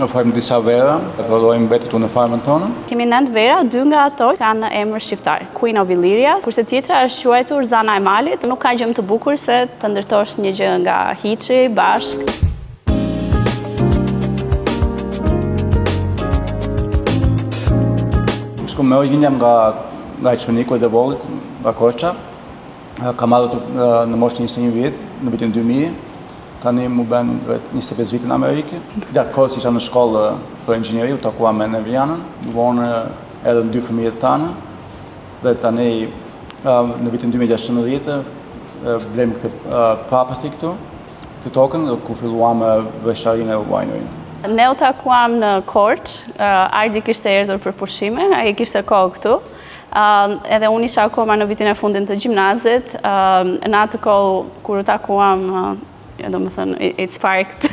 ofrojmë disa vera, prodhojmë mbetet në farmën tonë. Kemi 9 vera, 2 nga ato kanë emër shqiptar. Queen of Illyria, kurse tjetra është quajtur Zana e Malit. Nuk ka gjë më të bukur se të ndërtosh një gjë nga hiçi bashk. Shku me origin jam nga Çmeniku dhe Vollit, nga Korça. Kam ardhur në moshën 21 vjet, në vitin 2000. Tani mu ben 25 vite në Amerikë. Gjatë kohës isha në shkollë për inxhinieri, u takua me Nevianën. U vonë edhe në 2 fëmijët tanë. Dhe tani në vitin 2016 blem këtë property këtu, të tokën, ku filluam vesharinë e winery. Ne u takuam në Korçë, Ardi kishte erdhur për pushime, ai kishte kohë këtu. Edhe unë isha akoma në vitin e fundit të gjimnazit. Në atë kohë kur u takuam, do më thënë, it sparked,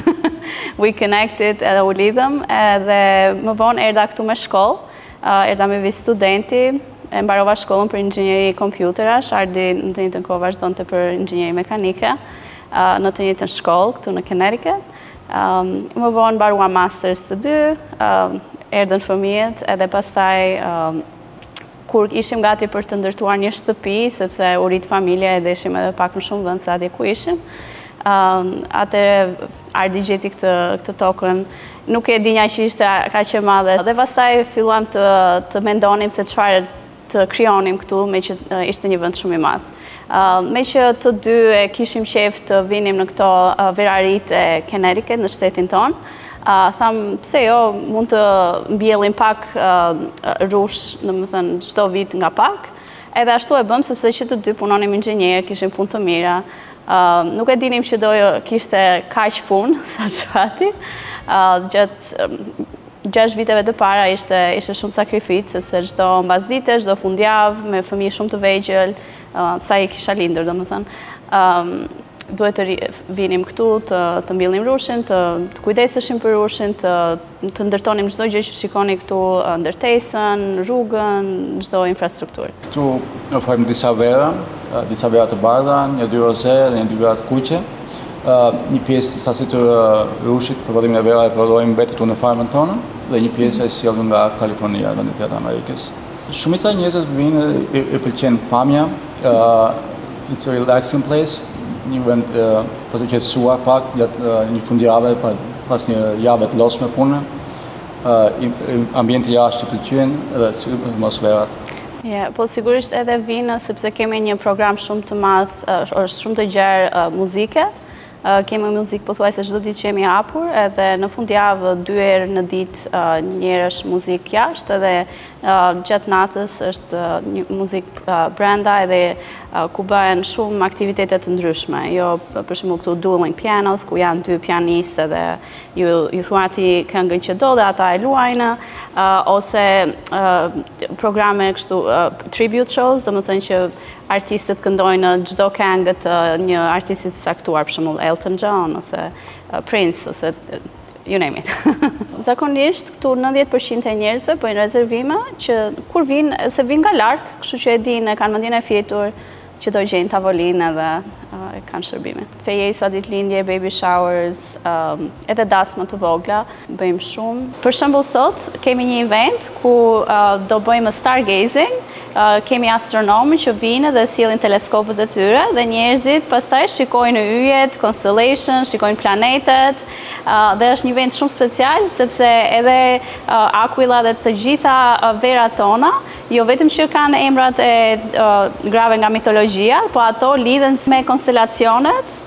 we connected, edhe u lidhëm, edhe më vonë erda këtu me shkollë, erda me vi studenti, e mbarova shkollën për inxhinieri kompjuterash, Ardi në të njëjtën kohë vazhdonte për inxhinieri mekanike, në të njëjtën shkollë këtu në Connecticut. Më vonë mbarova masters të 2, erdhën fëmijët, edhe pastaj kur ishim gati për të ndërtuar një shtëpi, sepse u rit familja edhe ishim edhe pak më shumë vend se atje ku ishim. Atëre Ardi gjeti këtë tokën, nuk e dinja që ishte kaq e madhe. Dhe pastaj filluam të mendonim se çfarë të krijonim këtu, me që ishte një vend shumë i madh. Me që të dy e kishim qejf të vinim në këto verarit e Connecticut në shtetin tonë, tham pse jo, mund të mbjellim pak rush, domethënë çdo vit nga pak. Edhe ashtu e bëm sepse që të dy punonim inxhinier, kishim punë të mira. Nuk e dinim që do kishte kaq punë sa çfarti. Gjatë 6 viteve të para ishte shumë sakrificë, sepse çdo mbasdite, çdo fundjavë me fëmijë shumë të vegjël, sa i kisha lindur, domethënë, duhet të vinim këtu, të mbillnim rushin, të kujdeseshim për rushin, të ndërtonim çdo gjë që shikoni këtu, ndërtesën, rrugën, çdo infrastrukturë. Këtu ofrojmë disa vera të bardha, një 2 roze dhe një 2 vera të kuqe. Një pjesë sasi të rushit për prodhimin e vera e prodhojmë mbetet në farmën tonë dhe një pjesë e sjellëm nga Kalifornia dhe në tjetër Amerikës. Shumica e njerëzve vinë e pëlqen pamja, it's a relaxing place, një vend për të qetësuar pak gjatë një fundjavë pas një jave të lodhshme pune. Ambienti jashtë i pëlqen dhe atmosferat. Po sigurisht edhe vinë sepse kemi një program shumë të madh, është shumë të gjerë muzike. Kemi muzikë pothuajse çdo ditë që jemi hapur, edhe në fundjavë 2 herë në ditë një herë është muzikë jashtë, edhe gjatë natës është një muzikë brenda, edhe ku bëhen shumë aktivitete të ndryshme. Jo, për shembull këtu dueling pianos, ku janë 2 pianistë dhe ju thuati këngën që do dhe ata e luajnë, ose programe kështu tribute shows, domethënë që artistët këndojnë çdo këngë të një artistit të saktuar, për shembull Elton John ose Prince ose you name it. Zakonisht këtu 90% e njerëzve bëjnë rezervime që kur vinë, se vinë nga larg, kështu që e dinë, kanë mendjen e fjetur që do gjejnë tavolinë edhe kanë shërbimin. Fejesa, ditëlindje, baby showers, edhe dasma të vogla, bëjmë shumë. Për shembull sot kemi një event ku do bëjmë stargazing. Kemi astronomë që vinë dhe sjellin teleskopët e tyre dhe njerëzit pastaj shikojnë yjet, constellation, shikojnë planetet. Dhe është një event shumë special sepse edhe Aquila dhe të gjitha verat tona, jo vetëm që kanë emrat e grave nga mitologjia, po ato lidhen me konstelacionet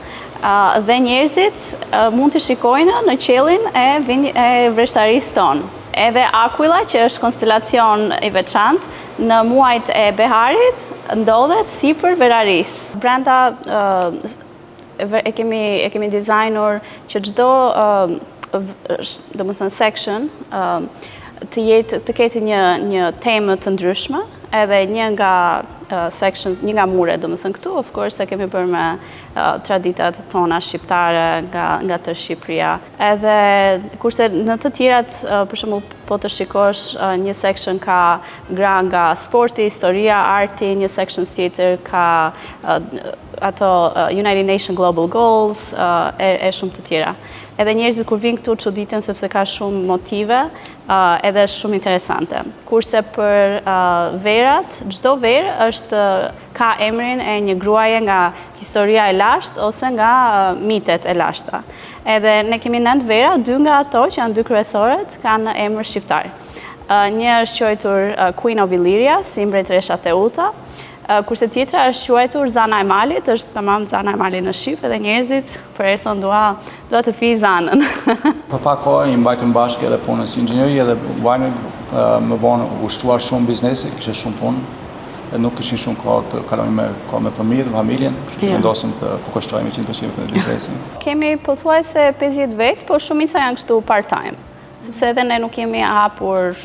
dhe njerëzit mund të shikojnë në qiellin e vreshtarisë tonë. Edhe Aquila, që është konstelacion i veçantë, në muajt e beharit ndodhet sipër verarisë. Brenda e kemi dizajnuar që çdo domethënë section të ketë një temë të ndryshme, edhe një nga sections, një nga mure, do më thënë këtu, of course, se kemi bërë me traditat tona shqiptare nga të Shqipëria. Edhe, kurse në të tjerat, për shembull, po të shikosh, një section ka gra nga sporti, historia, arti, një section tjetër ka ato United Nations Global Goals, e shumë të tjera. Edhe njerëzit kur vinë këtu çuditen sepse ka shumë motive, edhe është shumë interesante. Kurse për verat, çdo verë ka emrin e një gruaje nga historia e lashtë ose nga mitet e lashta. Edhe ne kemi 9 vera, 2 nga ato që janë 2 kryesoret kanë emër shqiptar. Një është quajtur Queen of Illyria, si mbretëresha Teuta, kurse tjetra është quajtur Zana e Malit, është tamam Zana e Malit në Shqip, edhe njerëzit për e thonë dua të fij zanën. Për pak kohë i mbajtëm bashkë edhe punën si inxhinieri edhe vajnë më vonë ushtuar shumë biznesi, kishte shumë punë, e nuk kishin shumë kohë të kalojmë me fëmijët, familjen, vendosëm të përkushtojmë 100% në biznesin. Kemi pothuajse 50 vetë, por shumica janë kështu part-time. Sepse edhe ne nuk jemi hapur,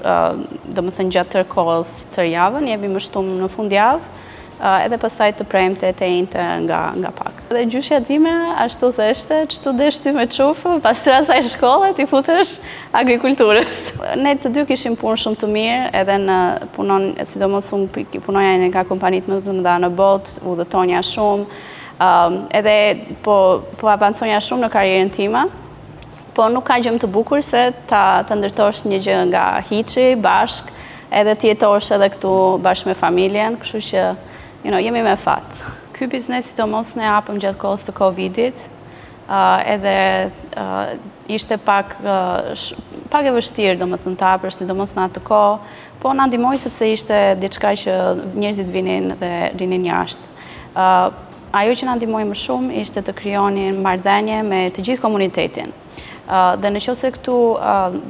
domethënë gjatë tërë kohës tërë javën, jemi më shumë në fundjavë, edhe pastaj të premte të njëjtë nga pak. Dhe gjyshja time ashtu theshte, çtu desh ty me çufë, pas asaj shkolle ti futesh agrikulturës. Ne të dy kishim punë shumë të mirë, edhe në punon, sidomos unë punoja nga kompanitë më të mëdha në botë, udhëtonja shumë, edhe po avanconja shumë në karrierën time. Po nuk ka gjë më të bukur se ta ndërtosh një gjë nga hiçi bashk, edhe të jetosh edhe këtu bashkë me familjen, kështu që jemi me fat. Ky biznes sidomos ne hapëm gjatë kohës të Covidit, edhe ishte pak e vështirë domethënë ta hapësh sidomos në atë kohë, po na ndihmoi sepse ishte diçka që njerëzit vinin dhe rinin jashtë. Ajo që na ndihmoi më shumë ishte të krijonin marrëdhënie me të gjithë komunitetin. Dhe në qoftë se këtu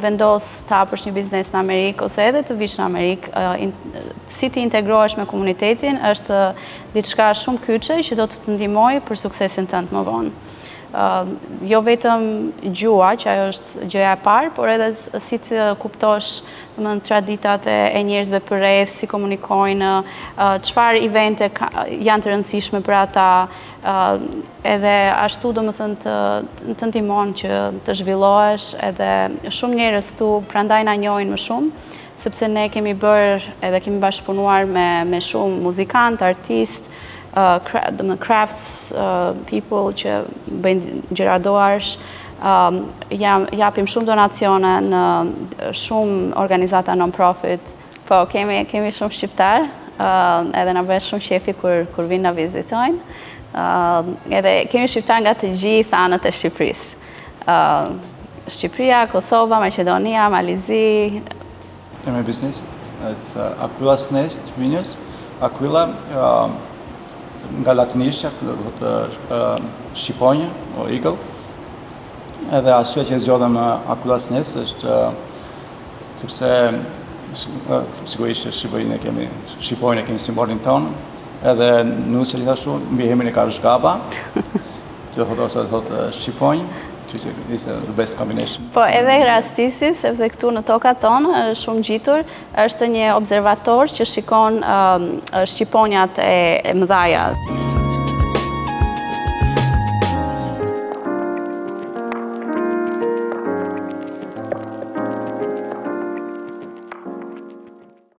vendos të hapësh një biznes në Amerikë ose edhe të vish në Amerikë, si të integrohesh me komunitetin është diçka shumë kyçe që do të ndihmojë për suksesin tënd më vonë. Jo vetëm gjua, që ajo është gjëja e parë, por edhe si të kuptosh traditat e njerëzve përreth, si komunikojnë, çfarë evente janë të rëndësishme për ata, edhe ashtu domethënë të ndihmon që të zhvillohesh, edhe shumë njerëz këtu prandaj na njohin më shumë, sepse ne kemi bërë edhe kemi bashkëpunuar me shumë muzikantë, artistë, crafts people që bëjnë gjëra doarsh, japim shumë donacione në shumë organizata non-profit. Po, kemi shumë shqiptar, edhe na bëhet shumë qefi kur vinë na vizitojnë. Edhe kemi shqiptar nga të gjithë anët e Shqipërisë. Shqipëria, Kosova, Maqedonia, Malizi. Kemi biznes, Aquila's Nest Vineyards. Aquila nga latinishtja, shqiponjë, o eagle. Edhe arsyeja që zgjodhem Aquila's Nest është sepse sigurisht shqipojnë kemi simbolin tonë, edhe nuse gjithashtu mbi emrin e ka Zhgaba, që thotë shqiponjë, që ishte the best combination. Po edhe rastisi, sepse këtu në tokat tonë, shumë gjitur, është një observator që shikon shqiponjat e mëdhaja.